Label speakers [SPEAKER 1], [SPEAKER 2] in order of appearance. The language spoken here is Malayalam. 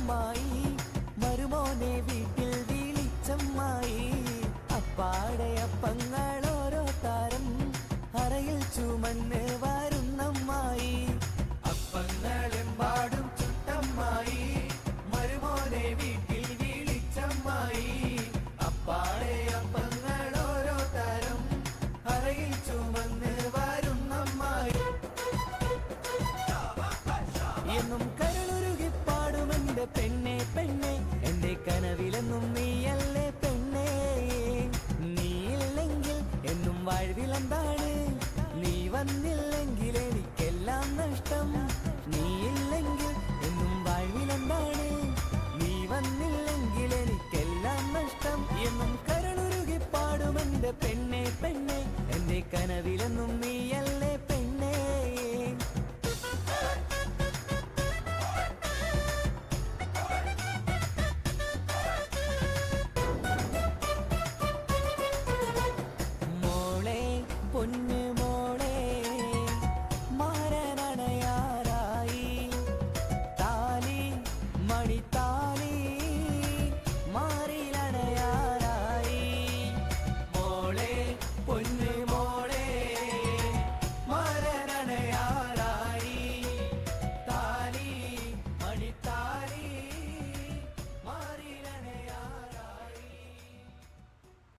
[SPEAKER 1] അമ്മായി മരുമോനെ വീട്ടിൽ വിളിച്ചമ്മായി അപ്പാടെ അപ്പങ്ങൾ ഓരോ താരം അറയിൽ ചുമന്ന് വരുന്നമ്മായി അപ്പങ്ങളെമ്പാടും ചുട്ടമ്മായി മരുമോനെ വീട്ടിൽ വിളിച്ചമ്മായി അപ്പാടെ അപ്പങ്ങൾ ഓരോ തരം അറയിൽ ചുമന്ന് വരുന്നമ്മായി എന്നും കരളുരുകി പാടുമെന്റെ പെണ്ണെ പെണ്ണെ എന്റെ കനവിലെന്നും